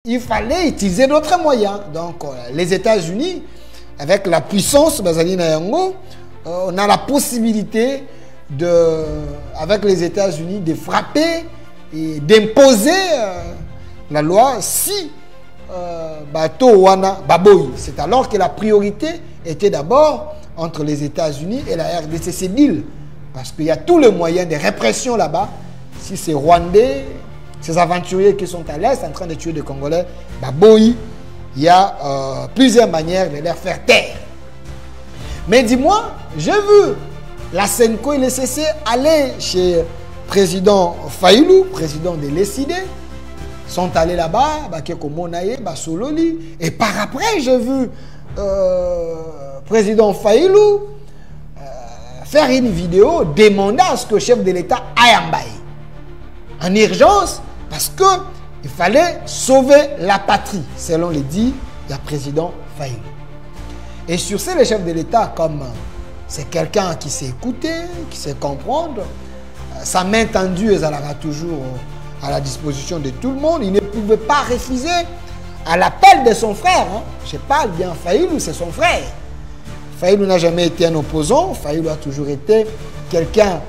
il fallait utiliser d'autres moyens. Donc, les États-Unis, avec la puissance, on a la possibilité, avec les États-Unis, de frapper et d'imposer la loi si c'est alors que la priorité était d'abord entre les États-Unis et la RDC, c'est deal. Parce qu'il y a tous les moyens de répression là-bas. Si c'est Rwandais, ces aventuriers qui sont à l'Est en train de tuer des Congolais, il y a plusieurs manières de les faire taire. Mais dis-moi, j'ai vu la Senko et le CC aller chez président Fayulu, président de l'ECD, sont allés là-bas, et par après, j'ai vu président Fayulu faire une vidéo demandant à ce que le chef de l'État aille en urgence parce qu'il fallait sauver la patrie, selon les dits du président Fayulu. Et sur ce, le chef de l'État, comme c'est quelqu'un qui sait écouter, qui sait comprendre, sa main tendue, elle sera toujours à la disposition de tout le monde. Il ne pouvait pas refuser à l'appel de son frère. Je parle bien Fayulu, c'est son frère. Fayulu n'a jamais été un opposant. Fayulu a toujours été quelqu'un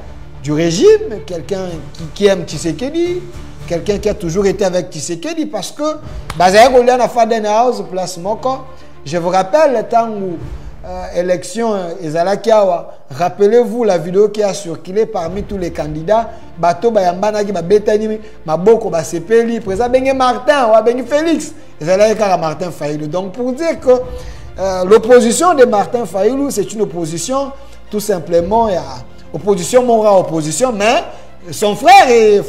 du régime, quelqu'un qui aime Tshisekedi, quelqu'un qui a toujours été avec Tshisekedi parce que je vous rappelle le temps où élection Ezalakiawa, rappelez-vous la vidéo qui a circulé parmi tous les candidats, bateau bayambana qui betani maboko ba sepeli président Bengue Martin ou Bengue Félix, Ezalaka Martin Fayulu. Donc pour dire que l'opposition de Martin Fayulu, c'est une opposition tout simplement opposition morale, opposition, mais son frère est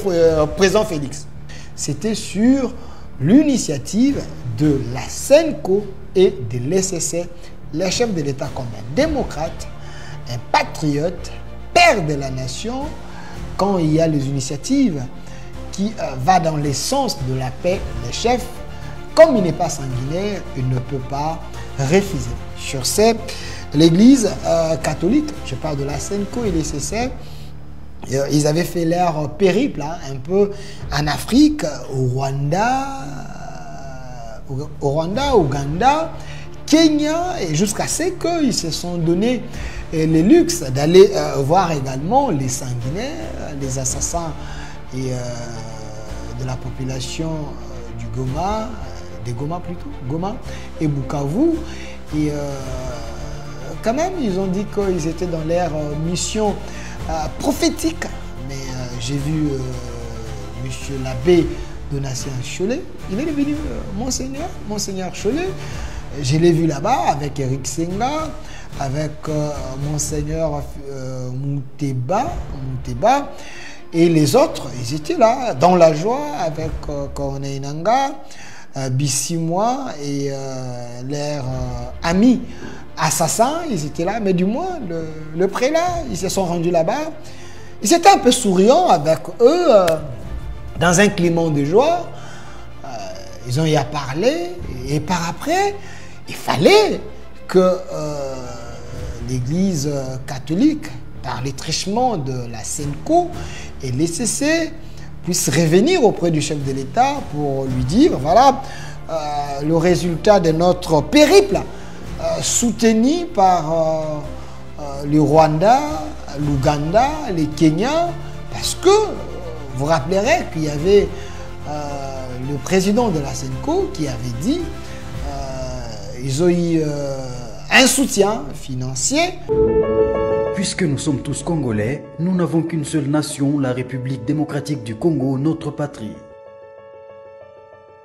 président Félix. C'était sur l'initiative de la Senko et de l'ECC, le chef de l'État comme un démocrate, un patriote, père de la nation, quand il y a les initiatives qui vont dans le sens de la paix, le chef, comme il n'est pas sanguinaire, il ne peut pas refuser. Sur ce, l'Église catholique, je parle de la Senko et l'ECC, ils avaient fait leur périple un peu en Afrique, au Rwanda, Ouganda, Kenya, et jusqu'à ce qu'ils se sont donné le luxe d'aller voir également les sanguinaires, les assassins et, de la population du Goma, Goma et Bukavu. Et quand même, ils ont dit qu'ils étaient dans leur mission prophétique. Mais j'ai vu monsieur l'abbé Donatien Cholet, il est devenu Monseigneur Cholet. Je l'ai vu là-bas avec Eric Senga, avec Monseigneur Mouteba, et les autres, ils étaient là, dans la joie, avec Corneille Nanga, Bissimois et leurs amis assassins, ils étaient là, mais du moins, le prélat, ils se sont rendus là-bas. Ils étaient un peu souriants avec eux, dans un climat de joie. Ils ont y à parler, et par après, il fallait que l'Église catholique, par les trichements de la Senko et l'ECC, puisse revenir auprès du chef de l'État pour lui dire, voilà, le résultat de notre périple, soutenu par le Rwanda, l'Ouganda, les Kenyans, parce que vous rappellerez qu'il y avait le président de la Senko qui avait dit ils ont eu un soutien financier. Puisque nous sommes tous Congolais, nous n'avons qu'une seule nation, la République démocratique du Congo, notre patrie.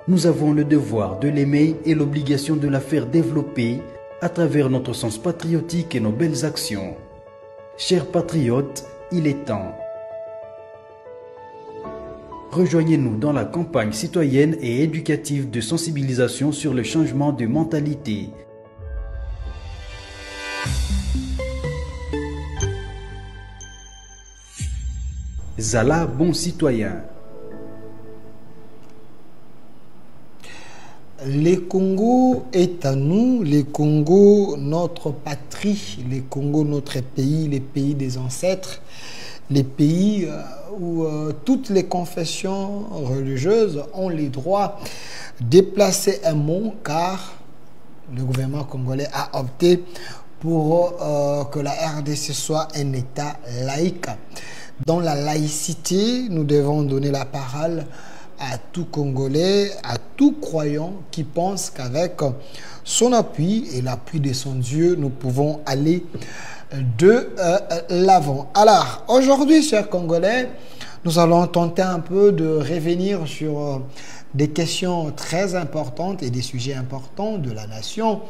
Nous avons le devoir de l'aimer et l'obligation de la faire développer à travers notre sens patriotique et nos belles actions. Chers patriotes, il est temps. Rejoignez-nous dans la campagne citoyenne et éducative de sensibilisation sur le changement de mentalité. Zala, bon citoyen. Le Congo est à nous, le Congo notre patrie, le Congo notre pays, les pays des ancêtres, les pays où toutes les confessions religieuses ont les droits déplacer un mot car le gouvernement congolais a opté pour que la RDC soit un État laïque. Dans la laïcité, nous devons donner la parole à tout Congolais, à tout croyant qui pense qu'avec son appui et l'appui de son Dieu, nous pouvons aller de l'avant. Alors, aujourd'hui, chers Congolais, nous allons tenter un peu de revenir sur des questions très importantes et des sujets importants de la nation.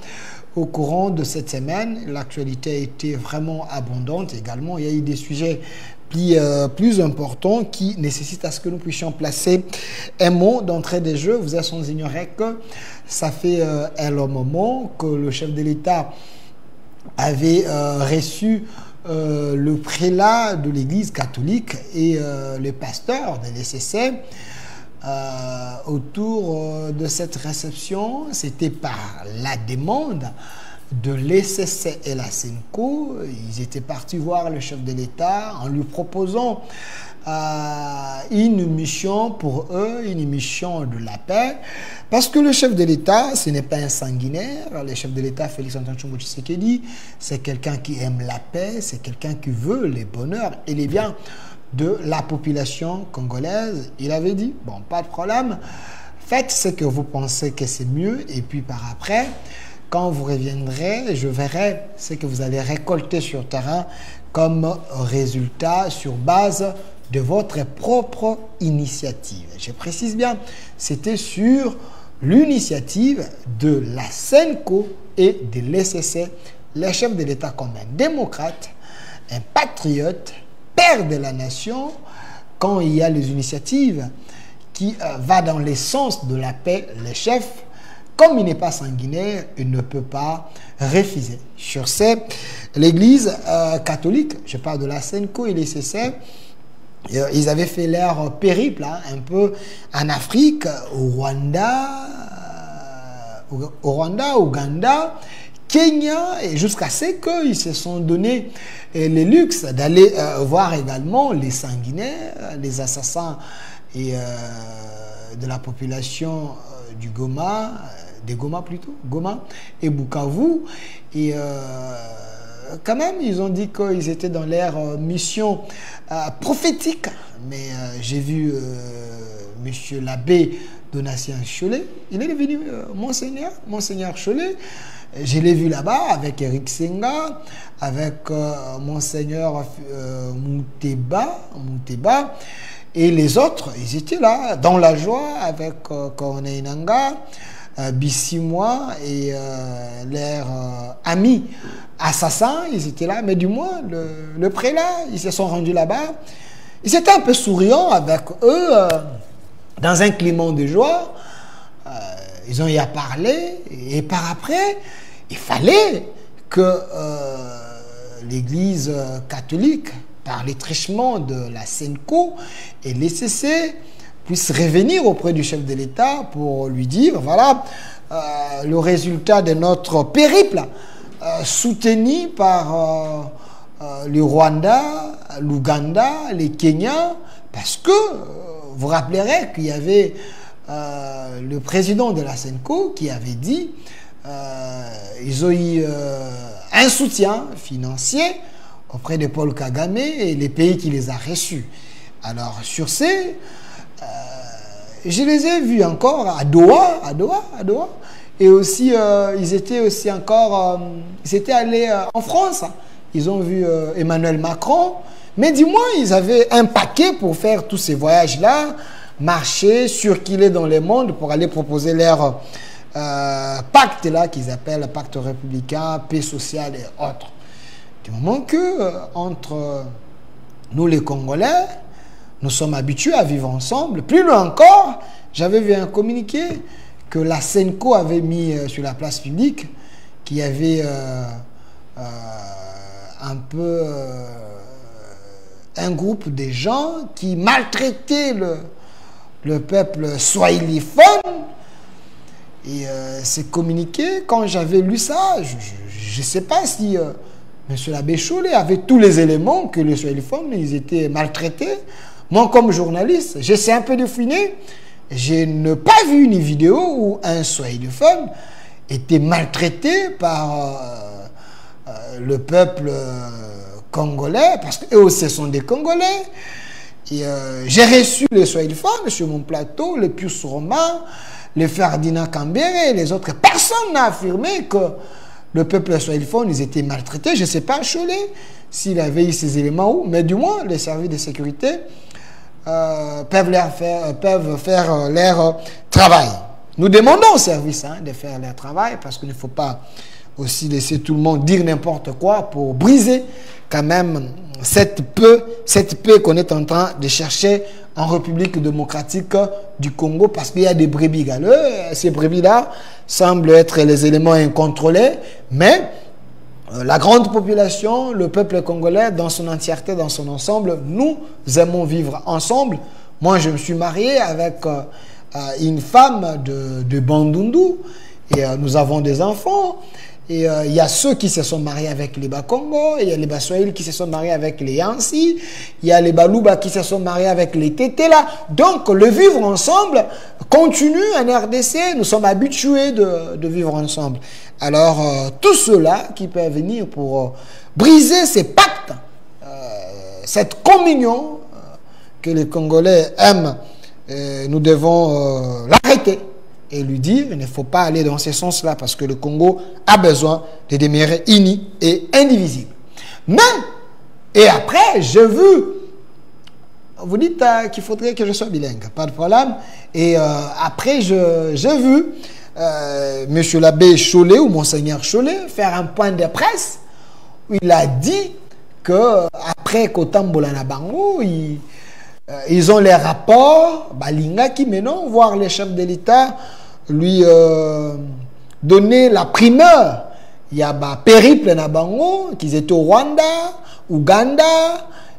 Au courant de cette semaine, l'actualité a été vraiment abondante également. Il y a eu des sujets plus importants qui nécessitent à ce que nous puissions placer un mot d'entrée des jeux. Vous êtes sans ignorer que ça fait un long moment que le chef de l'État avait reçu le prélat de l'Église catholique et le pasteur de l'ECC. Autour de cette réception, c'était par la demande de l'ECC et la SENCO. Ils étaient partis voir le chef de l'État en lui proposant une mission pour eux, une mission de la paix, parce que le chef de l'État, ce n'est pas un sanguinaire. Le chef de l'État, Félix-Antoine Tshisekedi, c'est quelqu'un qui aime la paix, c'est quelqu'un qui veut les bonheurs et les biens de la population congolaise. Il avait dit, bon, pas de problème, faites ce que vous pensez que c'est mieux, et puis par après, quand vous reviendrez, je verrai ce que vous allez récolter sur terrain comme résultat sur base de votre propre initiative. Je précise bien, c'était sur l'initiative de la SENCO et de l'ECC, le chef de l'État comme un démocrate, un patriote, père de la nation. Quand il y a les initiatives qui vont dans le sens de la paix, le chef, comme il n'est pas sanguinaire, il ne peut pas refuser. Sur ce, l'Église catholique, je parle de la SENCO et l'ECC, ils avaient fait leur périple un peu en Afrique, au Rwanda, Ouganda, Kenya, et jusqu'à ce qu'ils se sont donné le luxe d'aller voir également les sanguinaires, les assassins et de la population du Goma, des Goma plutôt, Goma et Bukavu. Et quand même, ils ont dit qu'ils étaient dans leur mission prophétique. Mais j'ai vu monsieur l'abbé Donatien Cholet, il est devenu Monseigneur Cholet. Je l'ai vu là-bas avec Eric Senga, avec Monseigneur Mouteba, et les autres, ils étaient là, dans la joie, avec Corneille Nangaa, Bissimois et leurs amis assassins, ils étaient là, mais du moins, le prélat, ils se sont rendus là-bas. Ils étaient un peu souriants avec eux, dans un climat de joie. Ils ont y à parler, et par après, il fallait que l'Église catholique, par les trichements de la SENCO et l'ECC, puisse revenir auprès du chef de l'État pour lui dire, voilà, le résultat de notre périple, soutenu par le Rwanda, l'Ouganda, les Kenyans, parce que vous rappellerez qu'il y avait le président de la SENCO qui avait dit ils ont eu un soutien financier auprès de Paul Kagame et les pays qui les a reçus. Alors sur ces, je les ai vus encore à Doha, et aussi ils étaient aussi encore, ils étaient allés en France, ils ont vu Emmanuel Macron, mais du moins ils avaient un paquet pour faire tous ces voyages-là, marcher, circuler dans le monde pour aller proposer leur pacte là qu'ils appellent pacte républicain, paix sociale et autres. Du moment que entre nous les Congolais, nous sommes habitués à vivre ensemble. Plus loin encore, j'avais vu un communiqué que la SENCO avait mis sur la place publique, qui avait un peu un groupe de gens qui maltraitaient le peuple swahiliphone. Et c'est communiqué, quand j'avais lu ça, je ne sais pas si M. l'abbé Cholet avait tous les éléments que les swahiliphones, ils étaient maltraités. Moi, comme journaliste, j'essaie un peu de fouiner, je n'ai pas vu une vidéo où un Swahilophone était maltraité par le peuple congolais, parce qu'eux aussi sont des Congolais. J'ai reçu les Swahilophones sur mon plateau, le Pius Romain, le Ferdinand Kambere et les autres. Personne n'a affirmé que le peuple Swahilophone, ils étaient maltraités. Je ne sais pas, Cholet, s'il avait eu ces éléments où, mais du moins, les services de sécurité peuvent faire leur travail. Nous demandons aux services de faire leur travail, parce qu'il ne faut pas aussi laisser tout le monde dire n'importe quoi pour briser quand même cette paix qu'on est en train de chercher en République démocratique du Congo, parce qu'il y a des brebis galeux. Ces brebis-là semblent être les éléments incontrôlés, mais la grande population, le peuple congolais dans son entièreté, dans son ensemble, nous aimons vivre ensemble. Moi, je me suis marié avec une femme de Bandundu et nous avons des enfants. Et il y a ceux qui se sont mariés avec les Bakongo, il y a les Baswahili qui se sont mariés avec les Yansi, il y a les Baluba qui se sont mariés avec les Tétéla. Donc, le vivre ensemble continue en RDC. Nous sommes habitués de vivre ensemble. Alors, tous ceux-là qui peuvent venir pour briser ces pactes, cette communion que les Congolais aiment, nous devons l'arrêter et lui dire il ne faut pas aller dans ce sens-là, parce que le Congo a besoin de demeurer uni et indivisible. Mais, et après, j'ai vu, vous dites qu'il faudrait que je sois bilingue, pas de problème, et après, j'ai vu monsieur l'abbé Cholet ou monseigneur Cholet faire un point de presse où il a dit que après Kotambola na Bango, ils ont les rapports, Balinga qui maintenant, voir les chefs de l'État lui donner la primeur. Il y a un périple na Bango, qu'ils étaient au Rwanda, Ouganda,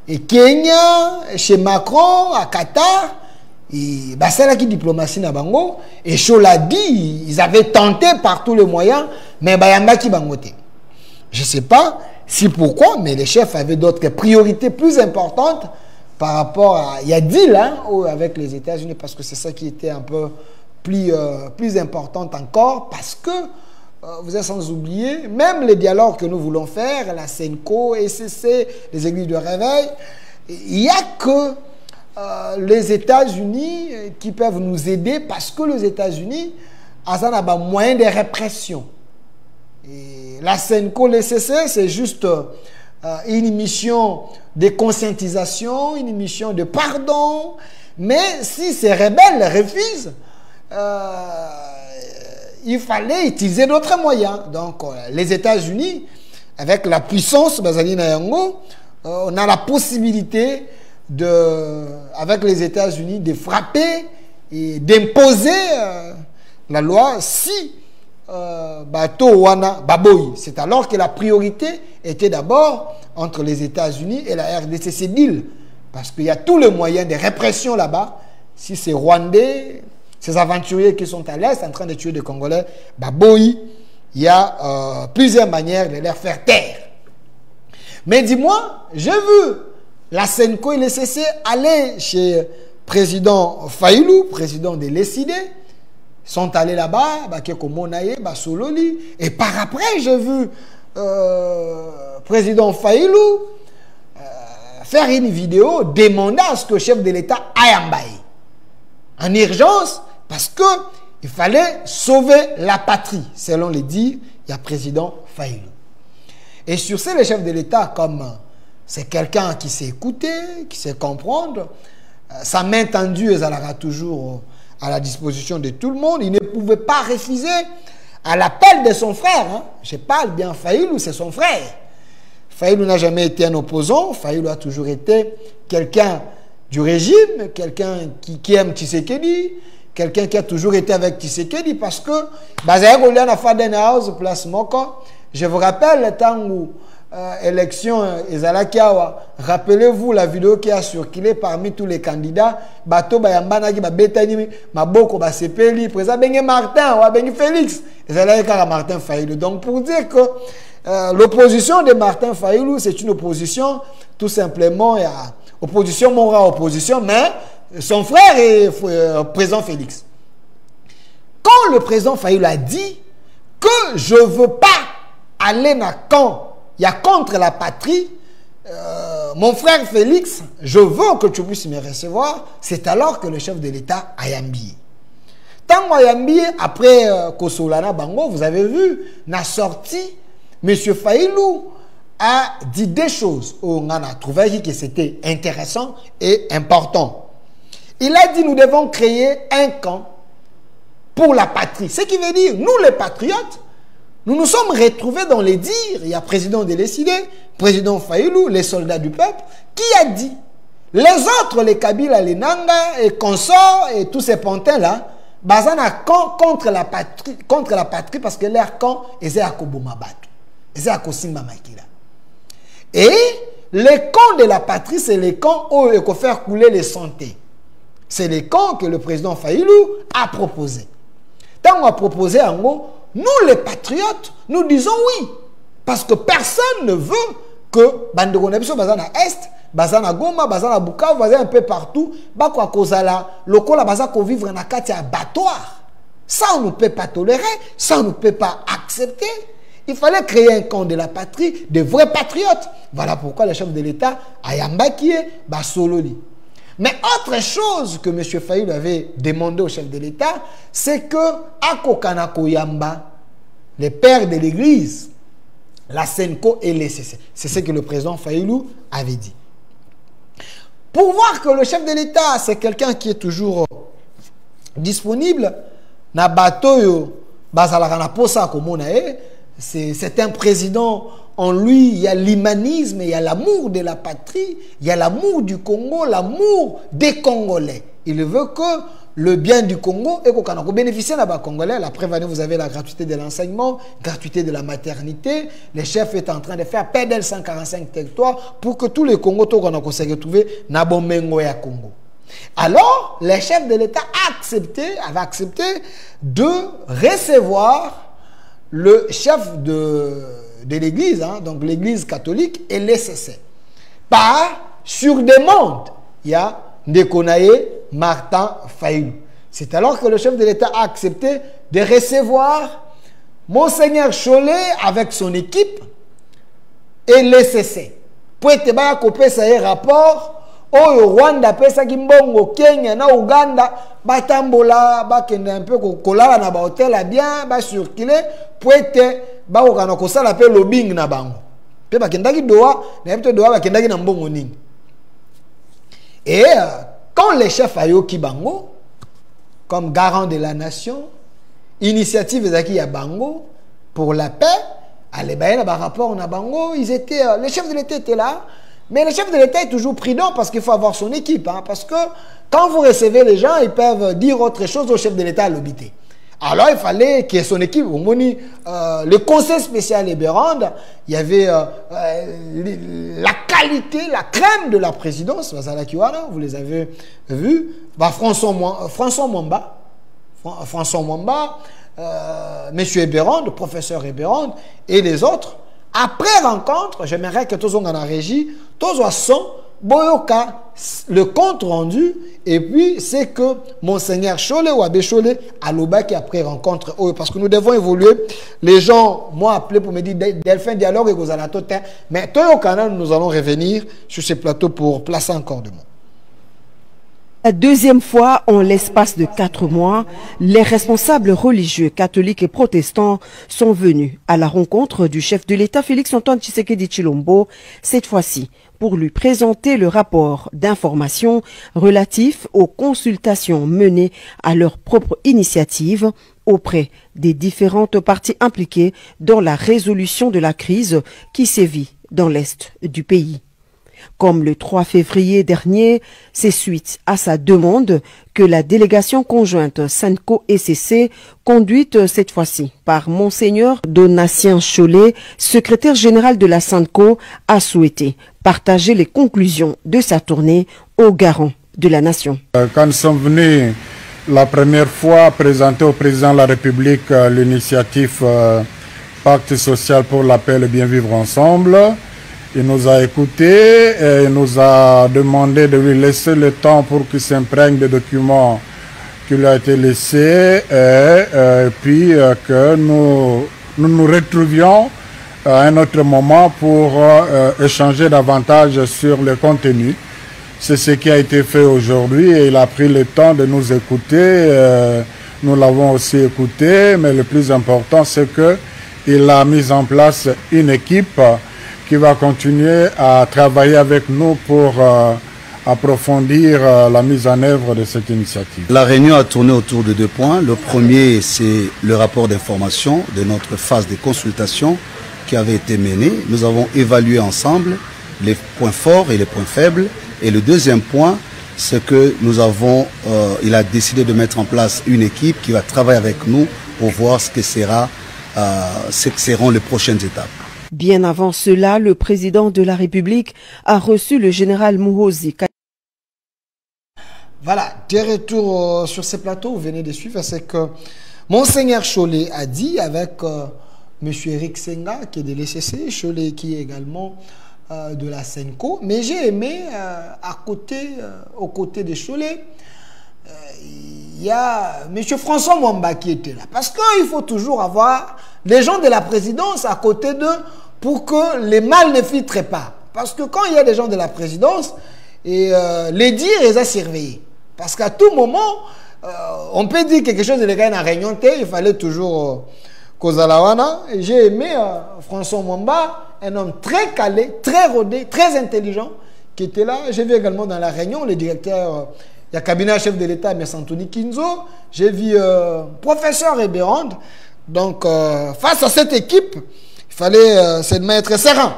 et Kenya, chez Macron, à Qatar. Et c'est là qui diplomatie na Bango. Et Chola dit, ils avaient tenté par tous les moyens, mais Bayamba qui bangoté. Je ne sais pas si pourquoi, mais les chefs avaient d'autres priorités plus importantes par rapport à... Il y a deal avec les États-Unis, parce que c'est ça qui était un peu plus importante encore, parce que vous êtes sans oublier, même les dialogues que nous voulons faire, la SENCO, ECC, les églises de réveil, il n'y a que les États-Unis qui peuvent nous aider, parce que les États-Unis ont un moyen de répression. Et la SENCO, l'ECC, c'est juste une mission de conscientisation, une mission de pardon. Mais si ces rebelles refusent, il fallait utiliser d'autres moyens. Donc, les États-Unis, avec la puissance, on a la possibilité, avec les États-Unis, de frapper et d'imposer la loi si c'est alors que la priorité était d'abord entre les États-Unis et la RDC, c'est deal. Parce qu'il y a tous les moyens de répression là-bas. Si c'est Rwandais, ces aventuriers qui sont à l'Est en train de tuer des Congolais, il y a plusieurs manières de les faire taire. Mais dis-moi, j'ai vu la SENCO et le CC aller chez président Fayulu, président de l'ECD, sont allés là-bas, et par après, j'ai vu président Fayulu faire une vidéo demandant à ce que le chef de l'État aille en urgence, parce qu'il fallait sauver la patrie, selon les dires, il y a président Fayulu. Et sur ce, le chef de l'État, comme c'est quelqu'un qui sait écouter, qui sait comprendre, sa main tendue, elle sera toujours à la disposition de tout le monde. Il ne pouvait pas refuser à l'appel de son frère. Je parle bien Fayulu, c'est son frère. Fayulu n'a jamais été un opposant. Fayulu a toujours été quelqu'un du régime, quelqu'un qui aime Tshisekedi, quelqu'un qui a toujours été avec Tshisekedi, parce que je vous rappelle le temps où élection Ezalakiawa, rappelez-vous la vidéo qui a circulé parmi tous les candidats, bato bayambana ki babetani maboko basepeli président Bengue Martin ou Bengue Félix, Ezalaka Martin Fayulu. Donc pour dire que l'opposition de Martin Fayulu, c'est une opposition tout simplement opposition morale, opposition, mais son frère et président Félix. Quand le président Fayulu a dit que je ne veux pas aller dans camp, il y a contre la patrie, mon frère Félix, je veux que tu puisses me recevoir, c'est alors que le chef de l'État a yambié. Tant a yambié, après Kosolana Bango, vous avez vu, na sortie, M. Fayulu a dit des choses. On a trouvé que c'était intéressant et important. Il a dit nous devons créer un camp pour la patrie. Ce qui veut dire, nous les patriotes, nous nous sommes retrouvés dans les dires. Il y a président de l'Essidé, président Fayulu, les soldats du peuple, qui a dit, les autres, les Kabila, les Nanga et consorts et tous ces pantins-là, bazana camp contre la patrie parce que leur camp est à Kobomabatu, est à Kosimba Makila. Et les camps de la patrie, c'est les camps où il faut faire couler les santé. C'est les camps que le président Fayulu a proposé. Tant on a proposé en gros, nous les patriotes, nous disons oui. Parce que personne ne veut que Bandegonebso, Bazana Est, Bazana Goma, Bazana Bukavu, Bazana un peu partout, Bakwa Kozala, Lokola Bazana ko vivre dans un abattoir. Ça, on ne peut pas tolérer, ça, on ne peut pas accepter. Il fallait créer un camp de la patrie, de vrais patriotes. Voilà pourquoi le chef de l'État a yambakié Basololi. Mais autre chose que M. Fayulu avait demandé au chef de l'État, c'est que Akokanako Yamba, les pères de l'Église, la Senko et les CC. C'est ce que le président Fayulu avait dit. Pour voir que le chef de l'État, c'est quelqu'un qui est toujours disponible, na bateau bazalakana posa komonae, c'est un président. En lui, il y a l'humanisme, il y a l'amour de la patrie, il y a l'amour du Congo, l'amour des Congolais. Il veut que le bien du Congo et qu'on bénéficie là-bas Congolais. La preuve, vous avez la gratuité de l'enseignement, gratuité de la maternité. Le chef est en train de faire PDL 145 territoires pour que tous les Congos qu'on se retrouve na Bomengo et Congo. Alors, le chef de l'État avait accepté de recevoir le chef de l'église, hein, donc l'église catholique et l'ECC. Sur demande, il y a Ndekonaye Martin Fayulu. C'est alors que le chef de l'État a accepté de recevoir Monseigneur Cholet avec son équipe et l'ECC. Pour être bien coupé ça un rapport au Rwanda, pesa kimbongo, Kenya, na Uganda, batambola, bakende un peu kolala na ba hôtel bien, ba circuler pour être ba okana ko sala pe lobbying na bango. Pe bakendaki doa, na peut doa bakendaki na mbongo nini. Et quand les chefs ayoki bango comme garant de la nation, initiative ezaki ya bango pour la paix, allez ba na rapport na bango, ils étaient les chefs de l'État étaient là. Mais le chef de l'État est toujours prudent parce qu'il faut avoir son équipe. Hein, parce que quand vous recevez les gens, ils peuvent dire autre chose au chef de l'État à l'obité. Alors il fallait qu'il y ait son équipe. Le conseil spécial Eberand, il y avait la qualité, la crème de la présidence. Vous les avez vus. François Mwamba, M. Eberand, le professeur Eberand et les autres. Après rencontre, j'aimerais que tous on en a régie, tous on son boyoka le compte rendu et puis c'est que Monseigneur Cholet ou Abbé Cholet à l'Obaki après rencontre parce que nous devons évoluer. Les gens m'ont appelé pour me dire Delphin dialogue et Gozalatotin, mais toi au canal nous allons revenir sur ces plateaux pour placer encore de mots. La deuxième fois, en l'espace de 4 mois, les responsables religieux, catholiques et protestants sont venus à la rencontre du chef de l'État Félix-Antoine Tshisekedi Tshilombo, cette fois-ci pour lui présenter le rapport d'information relatif aux consultations menées à leur propre initiative auprès des différentes parties impliquées dans la résolution de la crise qui sévit dans l'est du pays. Comme le 3 février dernier, c'est suite à sa demande que la délégation conjointe Senko-ECC, conduite cette fois-ci par Monseigneur Donatien Cholet, secrétaire général de la Senko, a souhaité partager les conclusions de sa tournée aux garants de la nation. Quand nous sommes venus la première fois présenter au président de la République l'initiative Pacte social pour la paix et le bien vivre ensemble, Il nous a écoutés et il nous a demandé de lui laisser le temps pour qu'il s'imprègne des documents qui lui ont été laissés et puis que nous retrouvions à un autre moment pour échanger davantage sur le contenu. C'est ce qui a été fait aujourd'hui et il a pris le temps de nous écouter. Nous l'avons aussi écouté, mais le plus important, c'est qu'il a mis en place une équipe qui va continuer à travailler avec nous pour approfondir la mise en œuvre de cette initiative. La réunion a tourné autour de 2 points. Le premier, c'est le rapport d'information de notre phase de consultation qui avait été menée. Nous avons évalué ensemble les points forts et les points faibles. Et le deuxième point, c'est que nous avons, il a décidé de mettre en place une équipe qui va travailler avec nous pour voir ce que seront les prochaines étapes. Bien avant cela, le président de la République a reçu le général Muhoozi. Voilà, des retours sur ces plateaux, vous venez de suivre, c'est que Monseigneur Cholet a dit avec M. Eric Senga, qui est de l'ECC, Cholet qui est également de la Senco, mais j'ai aimé aux côtés de Cholet, il y a M. François Mwamba qui était là. Parce qu'il faut toujours avoir les gens de la présidence à côté d'eux pour que les mal ne filtrent pas. Parce que quand il y a des gens de la présidence, les dire, ils ont surveillé. Parce qu'à tout moment, on peut dire quelque chose de l'égal en réunion, il fallait toujours Kozalawana. Et j'ai aimé François Mwamba, un homme très calé, très rodé, très intelligent, qui était là. J'ai vu également dans la réunion le directeur... Il y a le cabinet chef de l'État, M. Anthony Kinzo. J'ai vu professeur Rébérande. Donc, face à cette équipe, il fallait se mettre serein.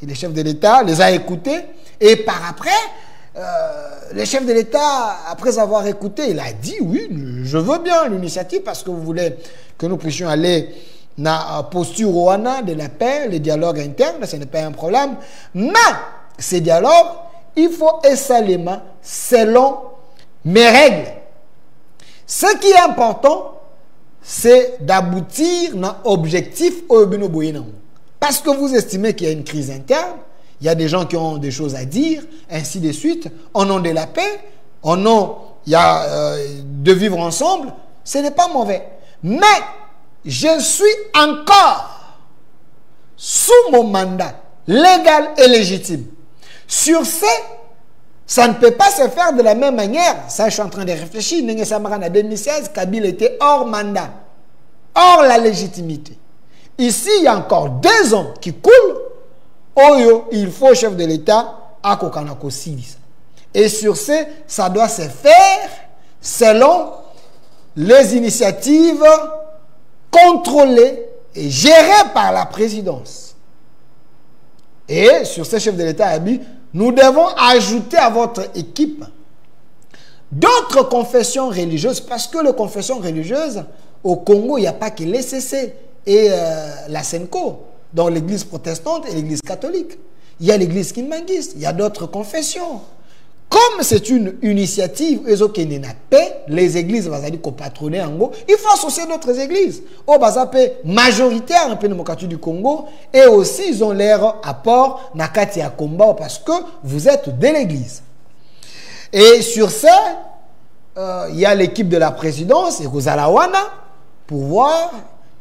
Et le chef de l'État les a écoutés. Et par après, le chef de l'État, après avoir écouté, il a dit, oui, je veux bien l'initiative parce que vous voulez que nous puissions aller dans la posture Rwanda de la paix, le dialogue interne, ce n'est pas un problème. Mais, ces dialogues, il faut essalement selon mes règles. Ce qui est important, c'est d'aboutir à l'objectif au Boyinamo. Parce que vous estimez qu'il y a une crise interne, il y a des gens qui ont des choses à dire, ainsi de suite, au nom de la paix, au nom de vivre ensemble, ce n'est pas mauvais. Mais je suis encore sous mon mandat légal et légitime. Sur ce, ça ne peut pas se faire de la même manière. Ça, je suis en train de réfléchir. En 2016, Kabila était hors mandat, hors la légitimité. Ici, il y a encore 2 ans qui coulent. Oyo, il faut au chef de l'État à Kokanako Silis. Et sur ce, ça doit se faire selon les initiatives contrôlées et gérées par la présidence. Et sur ce, chef de l'État a dit, nous devons ajouter à votre équipe d'autres confessions religieuses, parce que les confessions religieuses, au Congo, il n'y a pas que l'ECC et la Senco, donc l'église protestante et l'église catholique. Il y a l'église kimbanguiste, il y a d'autres confessions. Comme c'est une initiative, les églises il faut associer d'autres églises. Au Bazapé, majoritaire un peu de du Congo, et aussi ils ont leur apport Nakati à combat parce que vous êtes de l'église. Et sur ça, il y a l'équipe de la présidence et Rosalawana pour voir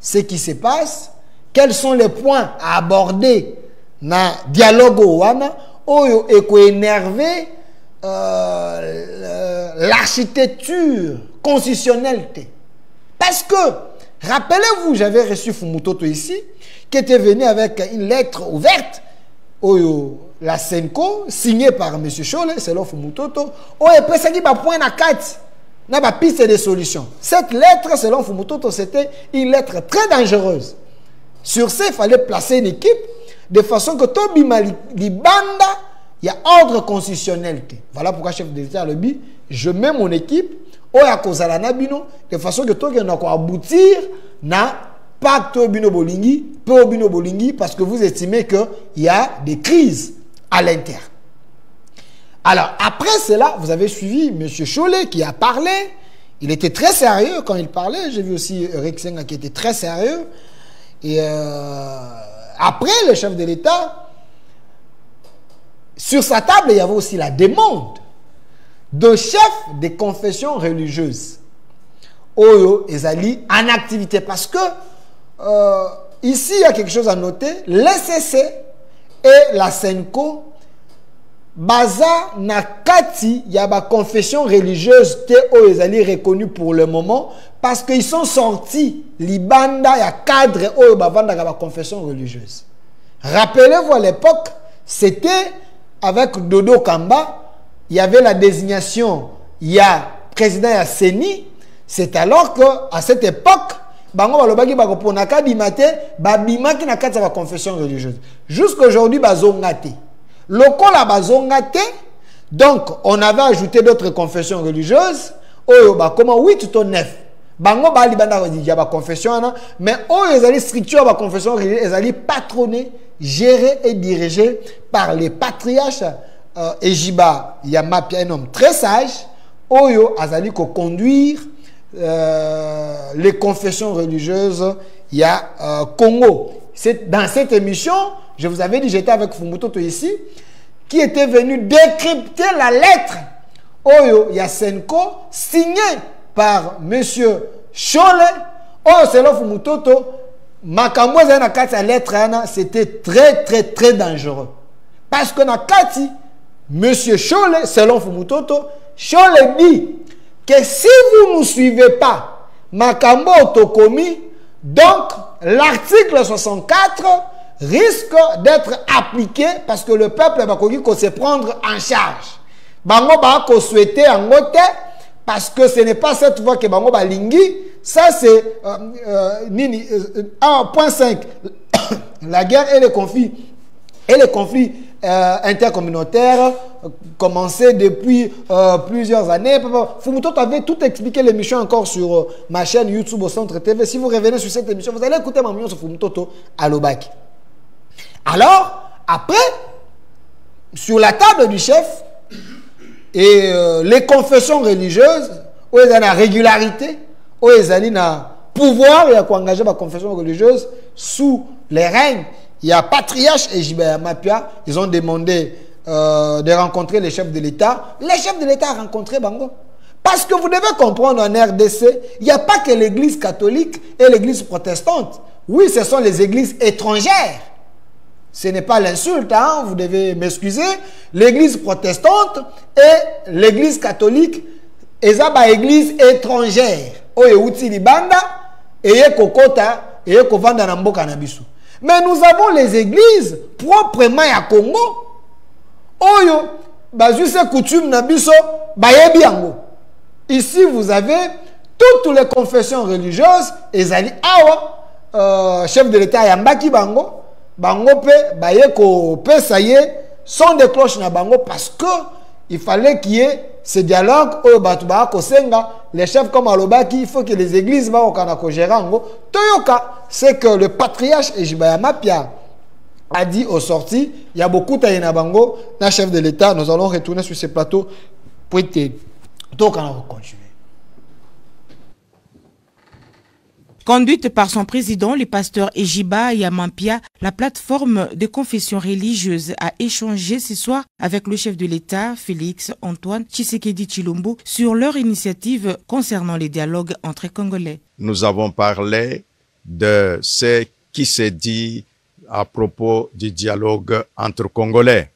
ce qui se passe, quels sont les points à aborder dans le dialogue Wana, ou énervé l'architecture constitutionnelle. Parce que, rappelez-vous, j'avais reçu Fumutoto ici, qui était venu avec une lettre ouverte, la Senco, signée par M. Cholet, c'est l'offre Fumutoto, et puis ça qui va point à 4, n'a pas piste de solution. Cette lettre, selon Fumutoto, c'était une lettre très dangereuse. Sur ce, il fallait placer une équipe de façon que Tobi Malibanda, il y a ordre constitutionnel. Voilà pourquoi chef de l'État le dit, je mets mon équipe de façon que tout le monde aboutir na pacte Obino Bolingi, peu Obino Bolingi, parce que vous estimez qu'il y a des crises à l'interne. Alors, après cela, vous avez suivi M. Cholet qui a parlé. Il était très sérieux quand il parlait. J'ai vu aussi Eric Senga qui était très sérieux. Et après, le chef de l'État Sur sa table, il y avait aussi la demande de chefs des confessions religieuses. Oyo ezali en activité. Parce que ici, il y a quelque chose à noter. L'SCC et la Senko, baza na kati, il y a ma confession religieuse te oyo ezali reconnue pour le moment. Parce qu'ils sont sortis, libanda, il y a cadre oyo bavanda ma confession religieuse. Rappelez-vous à l'époque, c'était avec Dodo Kamba, il y avait la désignation, il y a président ya Seni. C'est alors qu'à cette époque, bango balobaki bakoponaka dimate babimaki na kati ya confession religieuse. Jusqu'aujourd'hui bazongate. Lokola bazongate, donc on avait ajouté d'autres confessions religieuses. Oyo ba comment 8 ou 9. Bango bali banda ya ba confession ana, mais oyo ezali structure ba confession religieuse ezali patronné, géré et dirigé par les patriarches Ejiba Yamapia, un homme très sage. Oyo azali ko conduire les confessions religieuses, il y a Congo. Dans cette émission, je vous avais dit, j'étais avec Fumutoto ici, qui était venu décrypter la lettre Oyo Yasenko, signée par monsieur Chole. Oh, c'est là Fumutoto. Makambo na kati la lettre, c'était très dangereux. Parce que na kati, monsieur Chole, selon Fumutoto, Chole dit que si vous ne nous suivez pas, Makambo Tokomi, donc l'article 64 risque d'être appliqué parce que le peuple va se prendre en charge. Bango ba ko souhaiter en moté parce que ce n'est pas cette fois que Bango ba lingi, ça c'est 1.5 la guerre et les conflits intercommunautaires commencé depuis plusieurs années. Fumutoto avait tout expliqué l'émission encore sur ma chaîne YouTube au Centre TV. Si vous revenez sur cette émission, vous allez écouter ma mission sur Fumutoto à Lobaki. Alors, après, sur la table du chef et les confessions religieuses, où il y a la régularité, où il y a le pouvoir, il y a engager ma confession religieuse sous les règnes. Il y a patriarche et Ejiba Yamapia, ils ont demandé de rencontrer les chefs de l'État. Les chefs de l'État ont rencontré Bango. Parce que vous devez comprendre, en RDC, il n'y a pas que l'église catholique et l'église protestante. Oui, ce sont les églises étrangères. Ce n'est pas l'insulte, hein, vous devez m'excuser. L'église protestante et l'église catholique, eza ba église étrangère. Oye uti libanda, eye kokota, eye kovanda na mboka na biso. Mais nous avons les églises proprement à Congo. Oyo, bazuse coutume na biso, bayebi yango. Ici, vous avez toutes les confessions religieuses, ezali awa, chef de l'État yambaki bango, bango pe, baye ko pe saye, son de cloche na bango, parce que il fallait qu'il y ait ce dialogue, oyo batuba ko senga, les chefs comme Alobaki, il faut que les églises ba okana ko gérango. Toyoka, c'est que le patriarche Ejiba Yamapia a dit au sorti, il y a beaucoup de bango, la chef de l'État, nous allons retourner sur ces plateaux pour être donc on va continuer. Conduite par son président, le pasteur Ejiba Yamapia, la plateforme de confession religieuse a échangé ce soir avec le chef de l'État, Félix Antoine Tshisekedi Tshilombo, sur leur initiative concernant les dialogues entre Congolais. Nous avons parlé de ce qui s'est dit à propos du dialogue entre Congolais.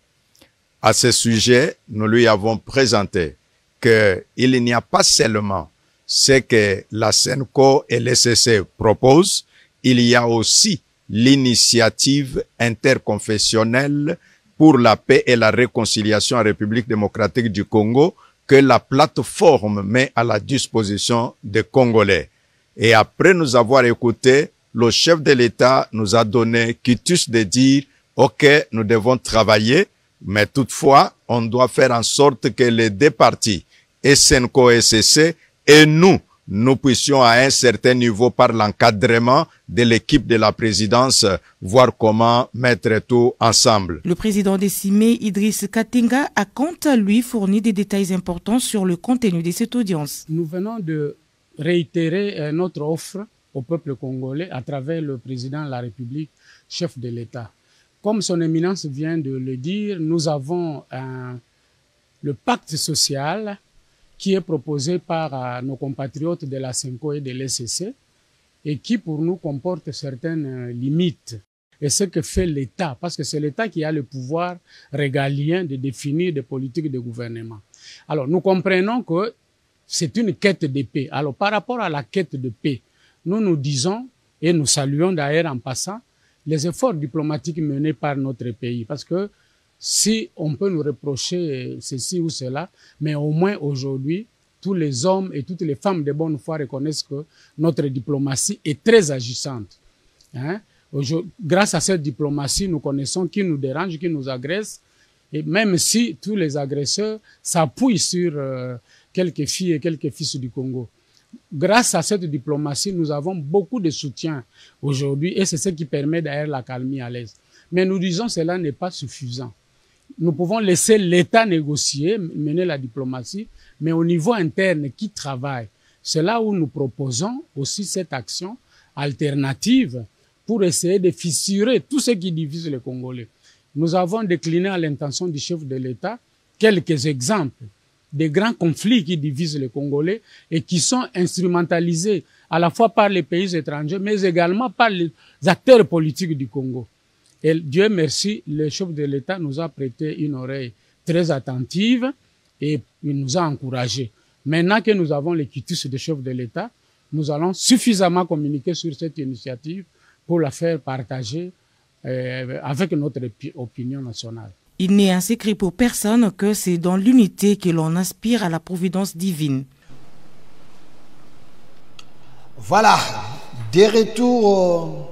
À ce sujet, nous lui avons présenté qu'il n'y a pas seulement ce que la Senko et l'SCC proposent, il y a aussi l'initiative interconfessionnelle pour la paix et la réconciliation en République démocratique du Congo que la plateforme met à la disposition des Congolais. Et après nous avoir écouté, le chef de l'État nous a donné quitus de dire « Ok, nous devons travailler, mais toutefois, on doit faire en sorte que les deux parties, SNCO et SCC, et nous puissions à un certain niveau, par l'encadrement de l'équipe de la présidence, voir comment mettre tout ensemble. » Le président des CIME, Idriss Katinga, a quant à lui fourni des détails importants sur le contenu de cette audience. Nous venons de réitérer notre offre au peuple congolais à travers le président de la République, chef de l'État. Comme son éminence vient de le dire, nous avons le pacte social qui est proposé par nos compatriotes de la CENCO et de l'ECC et qui pour nous comporte certaines limites. Et ce que fait l'État, parce que c'est l'État qui a le pouvoir régalien de définir des politiques de gouvernement. Alors nous comprenons que c'est une quête de paix. Alors par rapport à la quête de paix, nous disons, et nous saluons d'ailleurs en passant, les efforts diplomatiques menés par notre pays. Parce que si on peut nous reprocher ceci ou cela, mais au moins aujourd'hui, tous les hommes et toutes les femmes de bonne foi reconnaissent que notre diplomatie est très agissante. Hein? Grâce à cette diplomatie, nous connaissons qui nous dérange, qui nous agresse, et même si tous les agresseurs s'appuient sur quelques filles et quelques fils du Congo. Grâce à cette diplomatie, nous avons beaucoup de soutien aujourd'hui et c'est ce qui permet d'ailleurs la calmie à l'Est. Mais nous disons que cela n'est pas suffisant. Nous pouvons laisser l'État négocier, mener la diplomatie, mais au niveau interne, qui travaille? C'est là où nous proposons aussi cette action alternative pour essayer de fissurer tout ce qui divise les Congolais. Nous avons décliné à l'intention du chef de l'État quelques exemples des grands conflits qui divisent les Congolais et qui sont instrumentalisés à la fois par les pays étrangers, mais également par les acteurs politiques du Congo. Et Dieu merci, le chef de l'État nous a prêté une oreille très attentive et il nous a encouragés. Maintenant que nous avons les quitus du chef de l'État, nous allons suffisamment communiquer sur cette initiative pour la faire partager avec notre opinion nationale. Il n'est un secret pour personne que c'est dans l'unité que l'on aspire à la providence divine. Voilà, des retours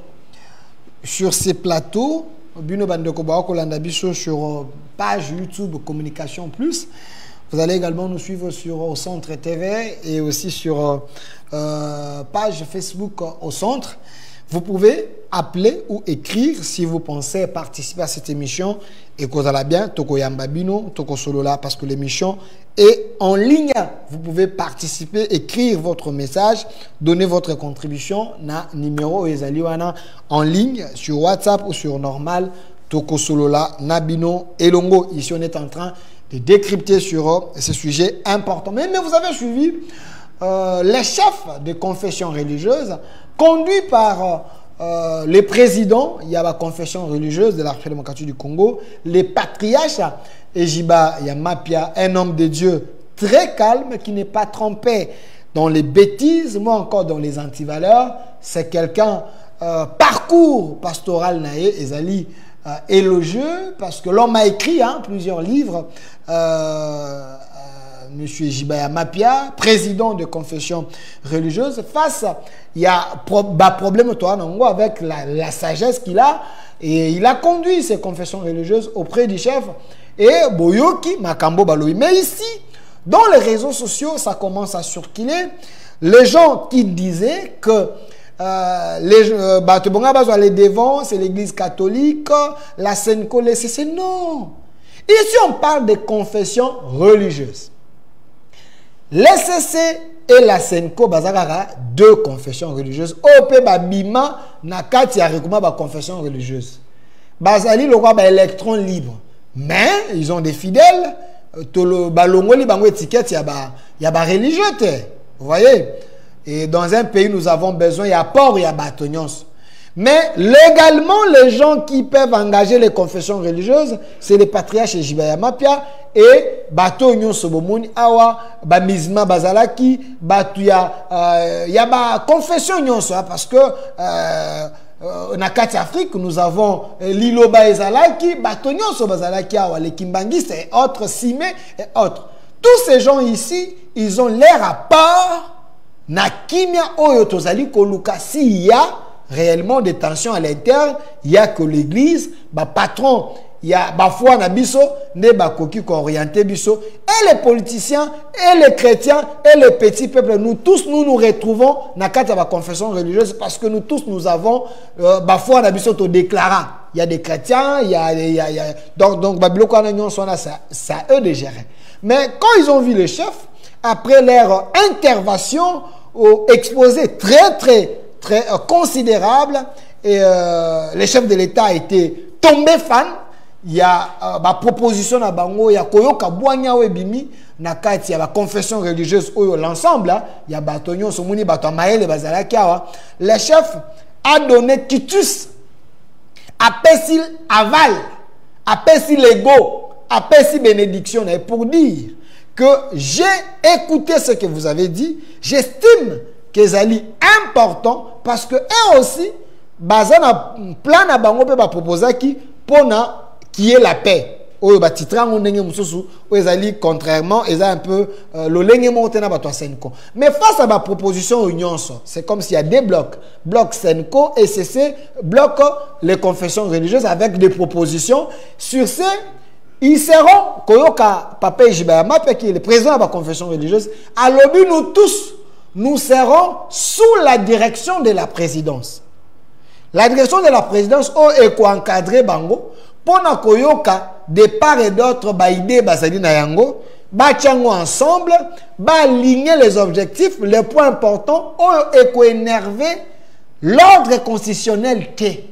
sur ces plateaux. Bino Bandeko Kolanda Biso sur page YouTube Communication Plus. Vous allez également nous suivre sur Au Centre TV et aussi sur page Facebook Au Centre. Vous pouvez appeler ou écrire si vous pensez participer à cette émission et qu'on a bien Toko Yambabino, Toko Solola, parce que l'émission est en ligne. Vous pouvez participer, écrire votre message, donner votre contribution na numéro Ezaliwana en ligne sur WhatsApp ou sur normal Toko Solola, Nabino Elongo. Ici on est en train de décrypter sur ce sujet important. Mais vous avez suivi les chefs de confession religieuse conduits par les présidents, il y a la confession religieuse de la République démocratique du Congo, les patriarches, Ejiba Yamapia, un homme de Dieu très calme qui n'est pas trompé dans les bêtises, moi encore dans les antivaleurs. C'est quelqu'un parcours pastoral naé, Ezali élogieux, parce que l'homme a écrit plusieurs livres. Monsieur Jibaya Mapia, président de confession religieuse, face, il y a problème avec la sagesse qu'il a, et il a conduit ces confessions religieuses auprès du chef, et Boyoki Makambo Baloui. Mais ici, dans les réseaux sociaux, ça commence à circuler, les gens qui disaient que les devant, c'est l'église catholique, la CENCO, l'ECC, non. Ici, on parle de confession religieuse. L'ECC et la CENCO bazakara deux confessions religieuses. Ope babima nakati ya rekuma ba confession religieuse. Bazali lokwa ba électron libre. Mais ils ont des fidèles. Tolo balongoli bango étiquette ya ba religieux. Vous voyez? Et dans un pays nous avons besoin ya port ya batonyons. Mais légalement, les gens qui peuvent engager les confessions religieuses, c'est les patriarches Jibaya Mapia et Bato Nyon Sobomoni Awa, Bamizma Bazalaki, Batuya, ya ba confession Nyon parce que Nakati Afrique, nous avons Liloba Ezalaki, Bato Nyon Sobazalaki Awa, les Kimbangis et autres, Simé et autres. Tous ces gens ici, ils ont l'air à part, Nakimia Oyotozali Koluka si ya réellement des tensions à l'interne, il n'y a que l'église, patron, il y a foi nabiso, ne bakoki ko orienté biso, et les politiciens, et les chrétiens, et les petits peuples, nous tous nous retrouvons dans la confession religieuse parce que nous tous nous avons foi nabiso to déclarant. Il y a des chrétiens, il y a donc Babiloko Anagnon sont là, ça eux de gérer. Mais quand ils ont vu le chef, après leur intervention, exposé très considérable, et le chef de l'État a été tombé fan, il y a ma proposition à bango, il y a koyoka boanya webimi na kati ya la confession religieuse ou l'ensemble, il y a batonyo somuni bato maele bazala kiawa. Le chef a donné quitus, appesi aval, appesi lego, appesi bénédiction pour dire que j'ai écouté ce que vous avez dit, j'estime que c'est important parce que eux aussi bazana plan na bango pe ba proposer qui pona qui est la paix. Oyo ba titrango ndenge mususu ezali contrairement eza un peu lolenge montena ba to Senko. Mais face à ma proposition union, c'est comme s'il y a des blocs, bloc Senko et CC, bloc les confessions religieuses avec des propositions sur ces ils seront koyoka papa Ejibaya Mapia qui est le président de la confession religieuse à l'obus nous tous nous serons sous la direction de la présidence. La direction de la présidence est encadré bango pour na koyoka de part et d'autre ba idée basali na yango ba tiango ensemble ba aligner les objectifs les points importants et énerver l'ordre constitutionnel T.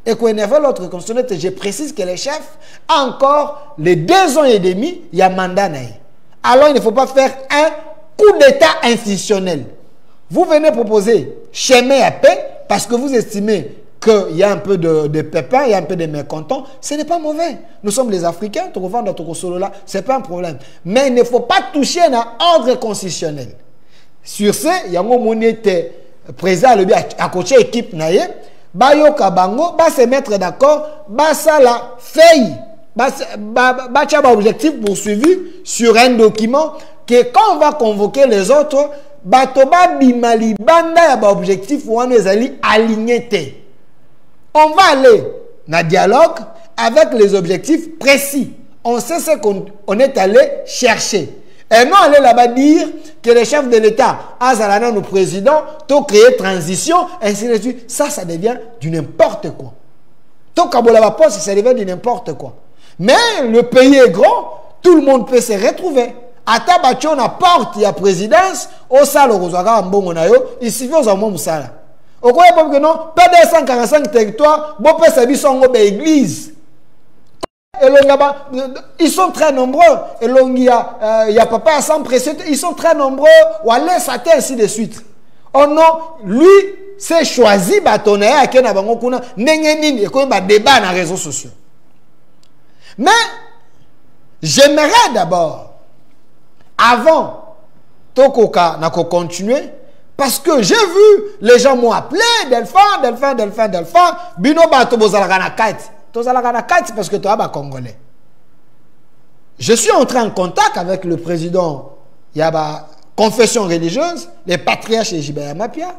Et énerver l'ordre constitutionnel T. Je précise que le chef a encore les 2 ans et demi il y a mandat naï. Alors il ne faut pas faire un coup d'état institutionnel. Vous venez proposer chemin à paix parce que vous estimez qu'il y a un peu de pépins, il y a un peu de mécontents. Ce n'est pas mauvais. Nous sommes les Africains, tu revends notre solo là, ce n'est pas un problème. Mais il ne faut pas toucher à l'ordre constitutionnel. Sur ce, il y a un moment président à côté équipe naïe, Bayoka Bango, va se mettre d'accord, ça la feuille, va objectif poursuivi sur un document que quand on va convoquer les autres, Batoba Bimali Banda ya ba objectif ou on est aligné. On va aller dans le dialogue avec les objectifs précis. On sait ce qu'on est allé chercher. Et non aller là-bas dire que le chef de l'État, Azalana, nos présidents, tout créer transition, ainsi de suite. Ça devient du n'importe quoi. Tout Kabola Poste, ça devient du n'importe quoi. Mais le pays est grand, tout le monde peut se retrouver. Ata bacho na porte il y a présidence, au salo rozaka mbongo na yo, il suffit aux amons musala. Au quoi que non, pas 245 territoires, bon peut s'habiller son église. Et là-bas, ils sont très nombreux. Et là, il y a papa à 100 précieux, ils sont très nombreux. Ou aller sater ainsi de suite. Oh non, lui, c'est choisi bâtonner à Kena Bangokuna, n'engenine, et qu'on va débat dans les réseaux sociaux. Mais, j'aimerais d'abord, avant, Tokoka n'a qu'à continuer, parce que j'ai vu, les gens m'ont appelé, Delphin, Bino Bato Bozalagana Kite. Parce que tu es congolais. Je suis entré en contact avec le président, il y a la confession religieuse, les patriarches Ejibaya Mapia.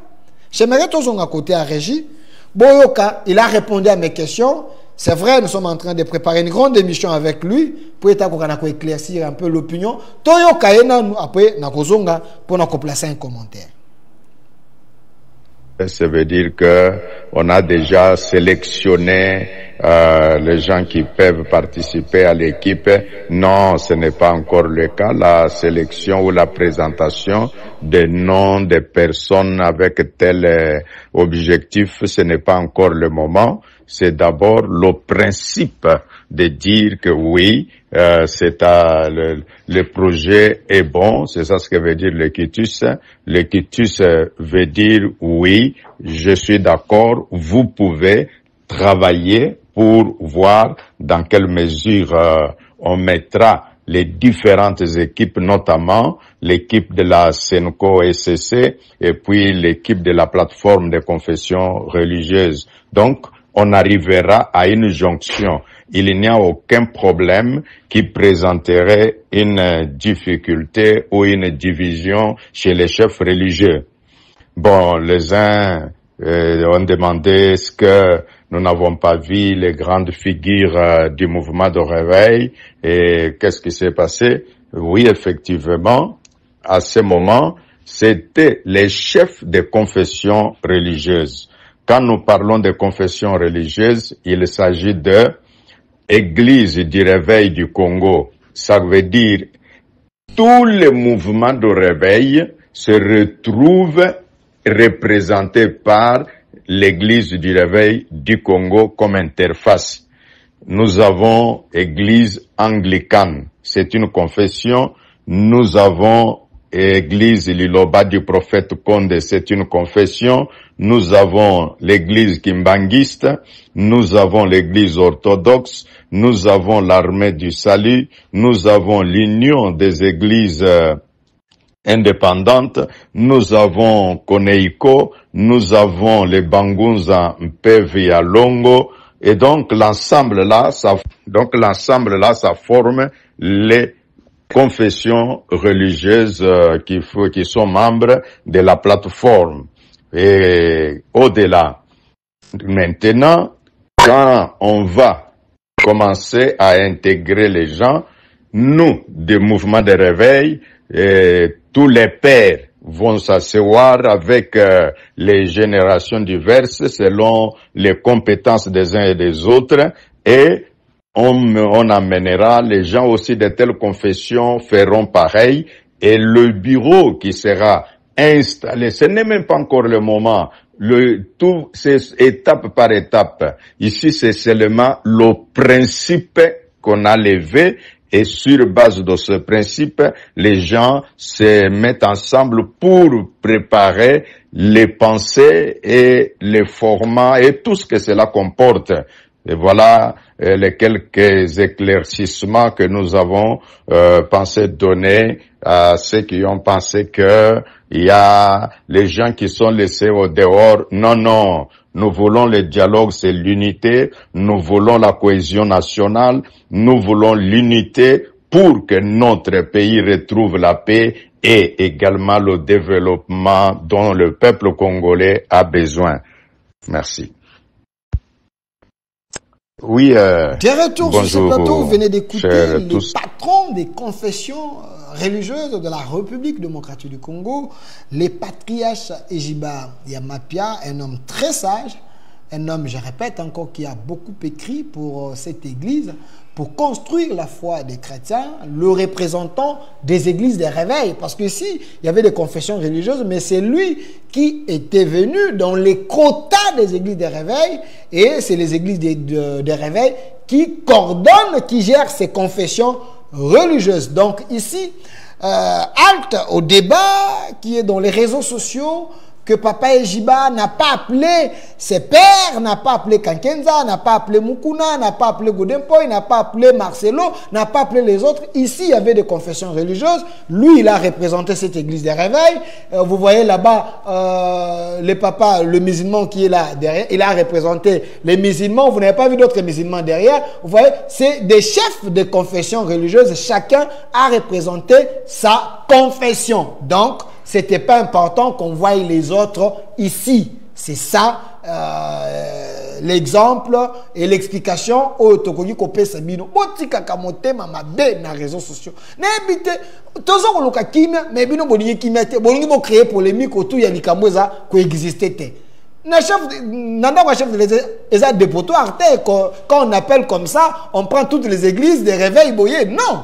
J'aimerais tous à côté à Régie. Boyoka, il a répondu à mes questions. C'est vrai, nous sommes en train de préparer une grande émission avec lui pour éclaircir un peu l'opinion. Toyoka, après, pour nous placer un commentaire. Ça veut dire que on a déjà sélectionné les gens qui peuvent participer à l'équipe. Non, ce n'est pas encore le cas. La sélection ou la présentation des noms des personnes avec tel objectif, ce n'est pas encore le moment. C'est d'abord le principe de dire que oui, le projet est bon, c'est ça ce que veut dire le quitus. Le quitus veut dire oui, je suis d'accord, vous pouvez travailler pour voir dans quelle mesure on mettra les différentes équipes, notamment l'équipe de la Senko SCC et puis l'équipe de la plateforme de confession religieuse. Donc, on arrivera à une jonction. Il n'y a aucun problème qui présenterait une difficulté ou une division chez les chefs religieux. Bon, les uns ont demandé est-ce que nous n'avons pas vu les grandes figures du mouvement de réveil et qu'est-ce qui s'est passé? Oui, effectivement, à ce moment, c'était les chefs des confessions religieuses. Quand nous parlons de confessions religieuses, il s'agit de Église du réveil du Congo. Ça veut dire tous les mouvements de réveil se retrouvent représentés par l'Église du réveil du Congo comme interface. nous avons Église anglicane, c'est une confession. Nous avons Église Liloba du prophète Konde, c'est une confession. Nous avons l'Église kimbanguiste, nous avons l'Église orthodoxe, nous avons l'Armée du Salut, nous avons l'Union des Églises indépendantes, nous avons Koneiko, nous avons les Bangunza Mpevi à Longo, et donc l'ensemble là, ça forme les confessions religieuses qui sont membres de la plateforme. Et au-delà, maintenant, quand on va commencer à intégrer les gens, nous, des mouvements de réveil, tous les pères vont s'asseoir avec les générations diverses selon les compétences des uns et des autres, et on amènera les gens aussi de telles confessions feront pareil, et le bureau qui sera installé, ce n'est même pas encore le moment, tout c'est étape par étape. Ici, c'est seulement le principe qu'on a levé, et sur base de ce principe, les gens se mettent ensemble pour préparer les pensées et les formats et tout ce que cela comporte. Et voilà les quelques éclaircissements que nous avons pensé donner à ceux qui ont pensé que il y a les gens qui sont laissés au dehors. Non, non. Nous voulons le dialogue, c'est l'unité. Nous voulons la cohésion nationale. Nous voulons l'unité pour que notre pays retrouve la paix et également le développement dont le peuple congolais a besoin. Merci. Oui, de retour bonjour, sur ce plateau, vous venez d'écouter les tous. patrons des confessions religieuses de la République démocratique du Congo, les patriarches Ejiba Yamapia, un homme très sage, un homme, je répète encore, qui a beaucoup écrit pour cette église, pour construire la foi des chrétiens, le représentant des églises des réveils. Parce que ici, il y avait des confessions religieuses, mais c'est lui qui était venu dans les quotas des églises des réveils, et c'est les églises des réveils qui coordonnent, qui gèrent ces confessions religieuses. Donc ici, halte au débat qui est dans les réseaux sociaux, que Papa Ejiba n'a pas appelé ses pères, n'a pas appelé Kankenza, n'a pas appelé Mukuna, n'a pas appelé Godempoy, n'a pas appelé Marcelo, n'a pas appelé les autres. Ici, il y avait des confessions religieuses. Lui, il a représenté cette église des réveils. Vous voyez là-bas, le papa, le musulman qui est là derrière, il a représenté les musulmans. Vous n'avez pas vu d'autres musulmans derrière. Vous voyez, c'est des chefs de confessions religieuses. Chacun a représenté sa confession. Donc, c'était pas important qu'on voie les autres ici. C'est ça l'exemple et l'explication au Tokogi Kopé Sabino. Botika kamote mama be na réseaux sociaux. N'habite tozo koloka kimia mais bino bolingi kimia te bolingi bo créer polémique autour ya likamboza ko exister te. Na chef nanda wa chef de les dépotoir te quand on appelle comme ça, on prend toutes les églises des réveils boyés. Non.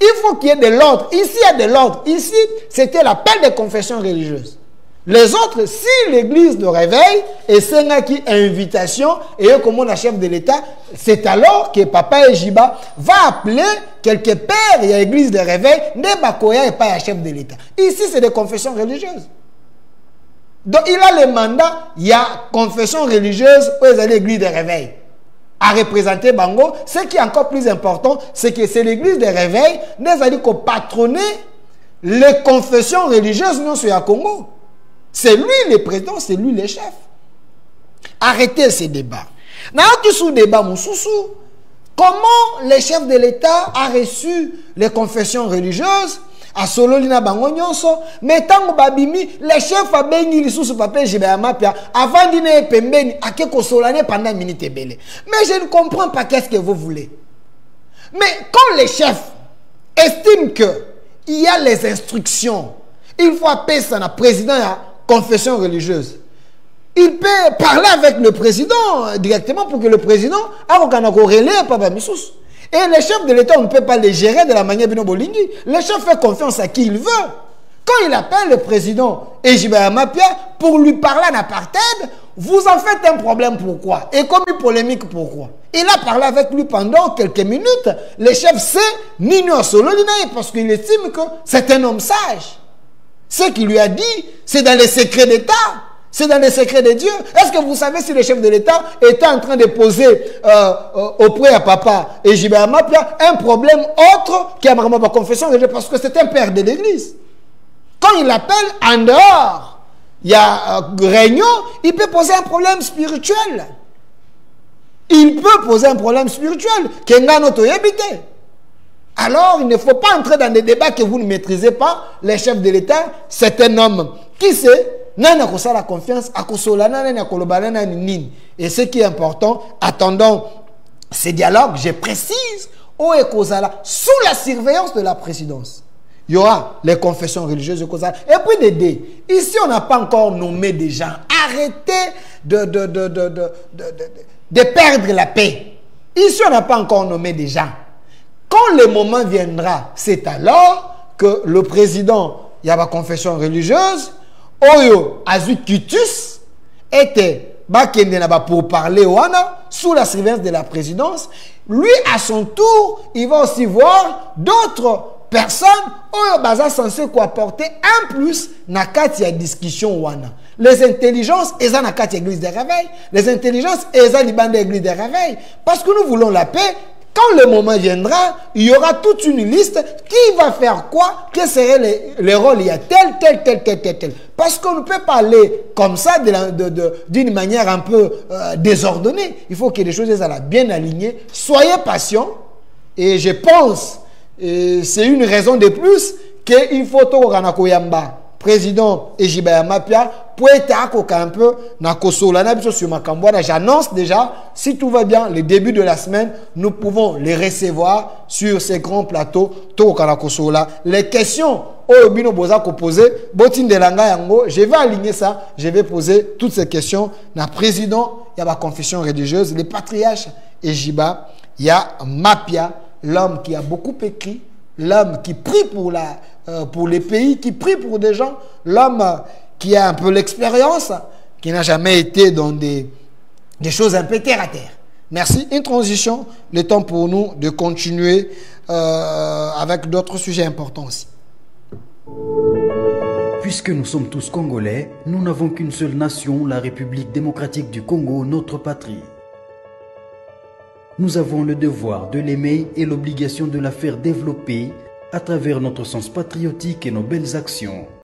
Il faut qu'il y ait de l'ordre. Ici, il y a de l'ordre. Ici, c'était l'appel des confessions religieuses. Les autres, si l'église de réveil et c'est qui invitation et comme on a chef de l'État, c'est alors que Papa Ejiba va appeler quelques pères et l'église de réveil, ne bakoya et pas un chef de l'État. Ici, c'est des confessions religieuses. Donc, il a le mandat, il y a confession religieuse où ils allaient l'église de réveil à représenter Bango. Ce qui est encore plus important, c'est que c'est l'église des réveils, nous allons dire qu'on patronne les confessions religieuses non sur le Congo. C'est lui le président, c'est lui le chef. Arrêtez ces débats. Dans ce débat, mon sousou, comment le chef de l'État a reçu les confessions religieuses à Sololina Bango Nyonso, mais tant babimi, le chef a béni les sous papier Jibéamapia avant dîner pembeni à quelque solane pendant minute belé. Mais je ne comprends pas qu'est-ce que vous voulez. Mais quand le chef estime que il y a les instructions, il faut appeler ça le président à la confession religieuse. Il peut parler avec le président directement pour que le président a un relais Papa Missous. Et le chef de l'État, on ne peut pas les gérer de la manière Bino Bolingi. Le chef fait confiance à qui il veut. Quand il appelle le président Ejiba Yamapia pour lui parler en apartheid, vous en faites un problème, pourquoi? Et comme une polémique, pourquoi? Il a parlé avec lui pendant quelques minutes. Le chef sait Nino Solo parce qu'il estime que c'est un homme sage. Ce qu'il lui a dit, c'est dans les secrets d'État. C'est dans les secrets de Dieu. Est-ce que vous savez si le chef de l'État était en train de poser auprès à papa et Ejibé Amapia un problème autre qui a vraiment ma confession, parce que c'est un père de l'Église. Quand il appelle en dehors, il y a réunion, il peut poser un problème spirituel. Il peut poser un problème spirituel. Alors, il ne faut pas entrer dans des débats que vous ne maîtrisez pas. Le chef de l'État, c'est un homme qui sait, la confiance, et ce qui est important, attendons ces dialogues, je précise, sous la surveillance de la présidence. Il y aura les confessions religieuses. Et puis des dés. Ici, on n'a pas encore nommé des gens. Arrêtez de perdre la paix. Ici, on n'a pas encore nommé des gens. Quand le moment viendra, c'est alors que le président, il y a ma confession religieuse, Oyo Azukitus était pour parler sous la surveillance de la présidence. Lui, à son tour, il va aussi voir d'autres personnes qui sont censées apporter un plus dans la discussion. Les intelligences, elles sont dans l'église de réveil. Les intelligences, elles sont dans l'église de réveil. Parce que nous voulons la paix. Quand le moment viendra, il y aura toute une liste qui va faire quoi, quels seraient les rôles, il y a tel. Parce qu'on ne peut pas aller comme ça d'une manière un peu désordonnée. Il faut que les choses soient bien alignées. Soyez patients. Et je pense, c'est une raison de plus qu'il faut que Yamba, président Ejibé Amapia, pour être un peu j'annonce déjà, si tout va bien, le début de la semaine, nous pouvons les recevoir sur ces grands plateaux. Les questions je vais aligner ça, je vais poser toutes ces questions na président, il y a ma confession religieuse, le patriarche Ejibé, il y a Mapia, l'homme qui a beaucoup écrit, l'homme qui prie pour les pays, qui prie pour des gens, l'homme qui a un peu l'expérience, qui n'a jamais été dans des choses un peu terre à terre. Merci. Une transition, le temps pour nous de continuer avec d'autres sujets importants aussi. Puisque nous sommes tous Congolais, nous n'avons qu'une seule nation, la République démocratique du Congo, notre patrie. Nous avons le devoir de l'aimer et l'obligation de la faire développer à travers notre sens patriotique et nos belles actions.